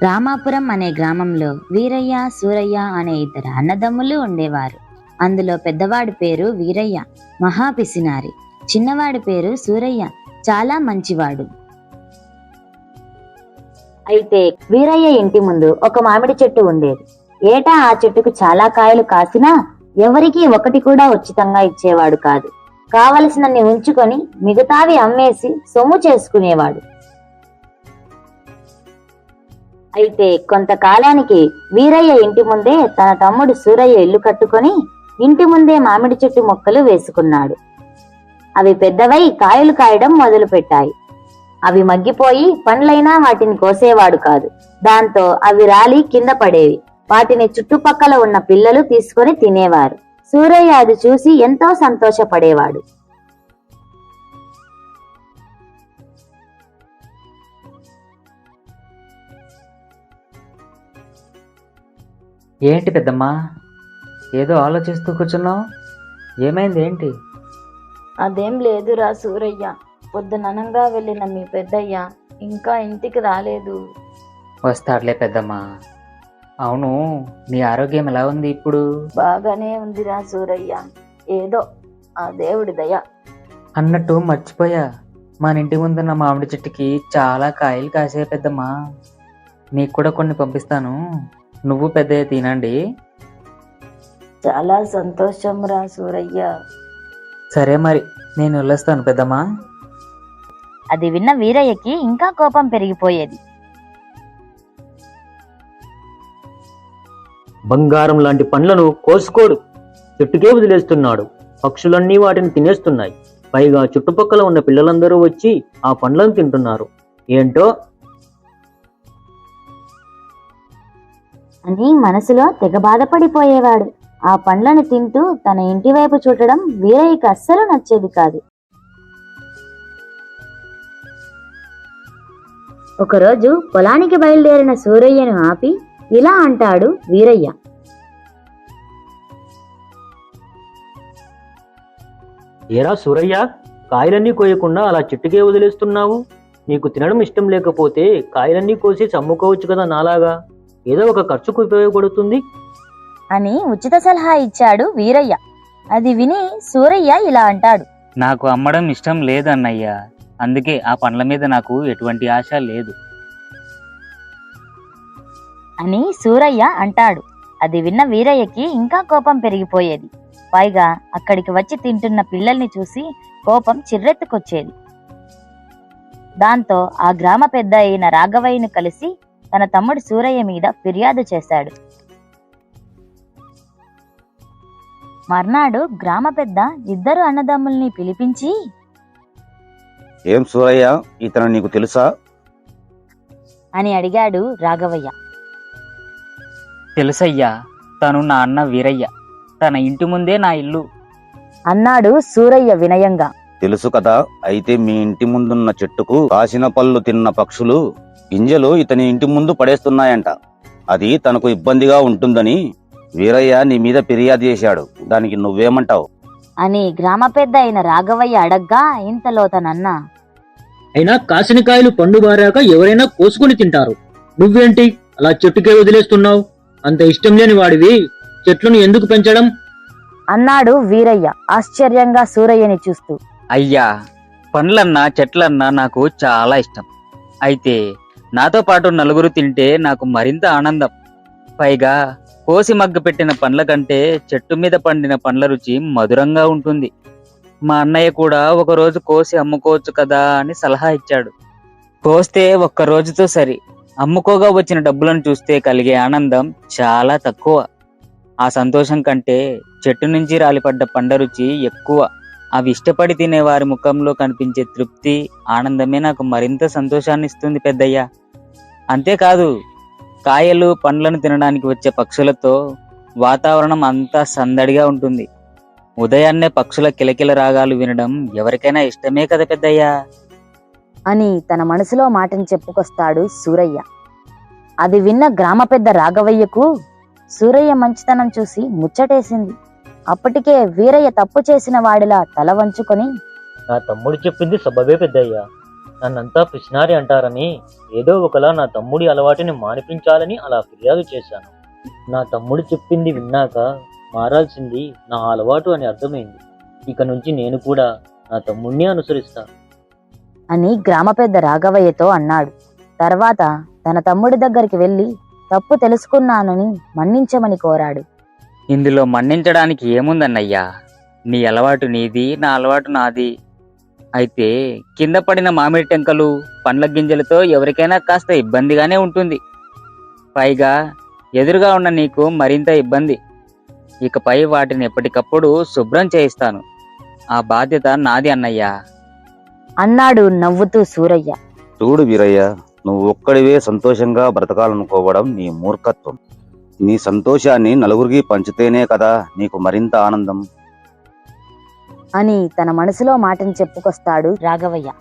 రామాపురం అనే గ్రామంలో వీరయ్య, సూరయ్య అనే ఇద్దరు అన్నదమ్ములు ఉండేవారు. అందులో పెద్దవాడి పేరు వీరయ్య, మహా పిసినారి. చిన్నవాడి పేరు సూరయ్య, చాలా మంచివాడు. అయితే వీరయ్య ఇంటి ముందు ఒక మామిడి చెట్టు ఉండేది. ఏటా ఆ చెట్టుకు చాలా కాయలు కాసినా ఎవరికీ ఒకటి కూడా ఉచితంగా ఇచ్చేవాడు కాదు. కావలసినన్ని ఉంచుకొని మిగతావి అమ్మేసి సొమ్ము చేసుకునేవాడు. అయితే కొంతకాలానికి వీరయ్య ఇంటి ముందే తన తమ్ముడు సూరయ్య ఇల్లు కట్టుకొని ఇంటి ముందే మామిడి చెట్టు మొక్కలు వేసుకున్నాడు. అవి పెద్దవై కాయలు కాయడం మొదలు పెట్టాయి. అవి మగ్గిపోయి పండ్లైనా వాటిని కోసేవాడు కాదు. దాంతో అవి రాలి కింద పడేవి. వాటిని చుట్టుపక్కల ఉన్న పిల్లలు తీసుకొని తినేవారు. సూరయ్య అది చూసి ఎంతో సంతోషపడేవాడు. ఏంటి పెద్దమ్మా, ఏదో ఆలోచిస్తూ కూర్చున్నావు? ఏమైంది, ఏంటి? అదేం లేదురా సూరయ్య, పొద్దుననంగా వెళ్ళిన మీ పెద్దయ్య ఇంకా ఇంటికి రాలేదు. వస్తాడులే పెద్దమ్మా. అవును, నీ ఆరోగ్యం ఎలా ఉంది ఇప్పుడు? బాగానే ఉందిరా సూరయ్య, ఏదో ఆ దేవుడి దయ. అన్నట్టు మర్చిపోయా, మన ఇంటి ముందున్న మామిడి చెట్టుకి చాలా కాయలు కాసే పెద్దమ్మా. నీకు కూడా కొన్ని పంపిస్తాను, నువ్వు పెద్దయ్య తినండి. చాలా సంతోషం రా సూరయ్య. సరే మరి, నేను వెళ్ళొస్తాను పెద్దమ్మా. అది విన్న వీరయ్యకి ఇంకా కోపం పెరిగిపోయేది. బంగారం లాంటి పండ్లను కోసుకోడు, చెట్టుకే వదిలేస్తున్నాడు. పక్షులన్నీ వాటిని తినేస్తున్నాయి. పైగా చుట్టుపక్కల ఉన్న పిల్లలందరూ వచ్చి ఆ పండ్లను తింటున్నారు. ఏంటో అని మనసులో తెగ బాధపడిపోయేవాడు. ఆ పండ్లను తింటూ తన ఇంటి వైపు చూడడం వీరయ్యకి అస్సలు నచ్చేది కాదు. ఒకరోజు పొలానికి బయలుదేరిన సూరయ్యను ఆపి ఇలా అంటాడు వీరయ్య. ఏరా సూరయ్య, కాయలన్నీ కోయకుండా అలా చెట్టుకే వదిలేస్తున్నావు? నీకు తినడం ఇష్టం లేకపోతే కాయలన్నీ కోసి అమ్ముకోవచ్చు కదా నాలాగా. ఏదో ఒక ఖర్చుకు ఉపయోగపడుతుంది అని ఉచిత సలహా ఇచ్చాడు వీరయ్య. అది విని సూరయ్య ఇలా అంటాడు. నాకు అమ్మడం ఇష్టం లేదన్నయ్య, అందుకే ఆ పండ్ల మీద నాకు ఎటువంటి ఆశ లేదు అని సూరయ్య అంటాడు. అది విన్న వీరయ్యకి ఇంకా కోపం పెరిగిపోయేది. పైగా అక్కడికి వచ్చి తింటున్న పిల్లల్ని చూసి కోపం చిర్రెత్తుకొచ్చేది. దాంతో ఆ గ్రామ పెద్ద అయిన రాఘవయ్యను కలిసి తన తమ్ముడు సూరయ్య మీద ఫిర్యాదు చేశాడు. మర్నాడు గ్రామ పెద్ద ఇద్దరు అన్నదమ్ముల్ని పిలిపించి, ఏం సూరయ్య, ఇతను నీకు తెలుసా అని అడిగాడు రాఘవయ్య. తెలుసయ్యా, తను నా అన్న వీరయ్య, తన ఇంటి ముందే నా ఇల్లు అన్నాడు సూరయ్య వినయంగా. తెలుసు కదా, అయితే మీ ఇంటి ముందున్న చెట్టుకు కాసిన పళ్ళు తిన్న పక్షులు గింజలు ఇతని ఇంటి ముందు పడేస్తున్నాయంట. అది తనకు ఇబ్బందిగా ఉంటుందని వీరయ్య నీ మీద ఫిర్యాదు చేశాడు. దానికి నువ్వేమంటావు అని గ్రామ పెద్ద అయిన రాఘవయ్య అడగ్గా ఇంతలో తనన్న, అయినా కాసిన కాయలు పండు బారాక ఎవరైనా కోసుకుని తింటారు. నువ్వేంటి అలా చెట్టుకే వదిలేస్తున్నావు? అంత ఇష్టం లేని వాడివి చెట్లను ఎందుకు పెంచడం? అన్నాడు వీరయ్య ఆశ్చర్యంగా సూరయ్యని చూస్తూ. అయ్యా, పండ్లన్నా చెట్లన్నా నాకు చాలా ఇష్టం. అయితే నాతో పాటు నలుగురు తింటే నాకు మరింత ఆనందం. పైగా కోసి మగ్గ పెట్టిన పండ్ల కంటే చెట్టు మీద పండిన పండ్ల రుచి మధురంగా ఉంటుంది. మా అన్నయ్య కూడా ఒకరోజు కోసి అమ్ముకోవచ్చు కదా అని సలహా ఇచ్చాడు. కోస్తే ఒక్క రోజుతో సరి, అమ్ముకోగా వచ్చిన డబ్బులను చూస్తే కలిగే ఆనందం చాలా తక్కువ. ఆ సంతోషం కంటే చెట్టు నుంచి రాలిపడ్డ పండ్ల రుచి ఎక్కువ. అవి ఇష్టపడి తినే వారి ముఖంలో కనిపించే తృప్తి, ఆనందమే నాకు మరింత సంతోషాన్ని ఇస్తుంది పెద్దయ్య. అంతేకాదు, కాయలు పండ్లను తినడానికి వచ్చే పక్షులతో వాతావరణం అంతా సందడిగా ఉంటుంది. ఉదయాన్నే పక్షుల కిలకిల రాగాలు వినడం ఎవరికైనా ఇష్టమే కదా పెద్దయ్యా అని తన మనసులో మాటని చెప్పుకొస్తాడు సూరయ్య. అది విన్న గ్రామ పెద్ద రాఘవయ్యకు సూరయ్య మంచితనం చూసి ముచ్చటేసింది. అప్పటికే వీరయ్య తప్పు చేసిన వాడిలా తల వంచుకొని, నా తమ్ముడు చెప్పింది సబబే పెద్దయ్యా. నన్నంతా పిసినారి అంటారని ఏదో ఒకలా నా తమ్ముడి అలవాటుని మానిపించాలని అలా ఫిర్యాదు చేశాను. నా తమ్ముడు చెప్పింది విన్నాక మారాల్సింది నా అలవాటు అని అర్థమైంది. ఇక నుంచి నేను కూడా నా తమ్ముడిని అనుసరిస్తాను అని గ్రామ పెద్ద రాఘవయ్యతో అన్నాడు. తర్వాత తన తమ్ముడి దగ్గరికి వెళ్లి తప్పు తెలుసుకున్నానని మన్నించమని కోరాడు. ఇందులో మన్నించడానికి ఏముందన్నయ్యా? నీ అలవాటు నీది, నా అలవాటు నాది. అయితే కింద పడిన మామిడి టెంకలు, పండ్ల గింజలతో ఎవరికైనా కాస్త ఇబ్బందిగానే ఉంటుంది. పైగా ఎదురుగా ఉన్న నీకు మరింత ఇబ్బంది. ఇకపై వాటిని ఎప్పటికప్పుడు శుభ్రం చేయిస్తాను. ఆ బాధ్యత నాది అన్నయ్యా అన్నాడు నవ్వుతూ సూరయ్య. చూడు వీరయ్య, నువ్వు ఒక్కడివే సంతోషంగా బ్రతకాలనుకోవడం నీ మూర్ఖత్వం. నీ సంతోషాన్ని నలుగురికి పంచితేనే కదా నీకు మరింత ఆనందం. అని తన మనసులో మాటని చెప్పుకొస్తాడు రాఘవయ్య.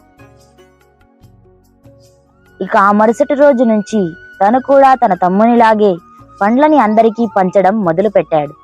ఇక ఆ మరుసటి రోజు నుంచి తను కూడా తన తమ్మునిలాగే పండ్లని అందరికీ పంచడం మొదలు పెట్టాడు.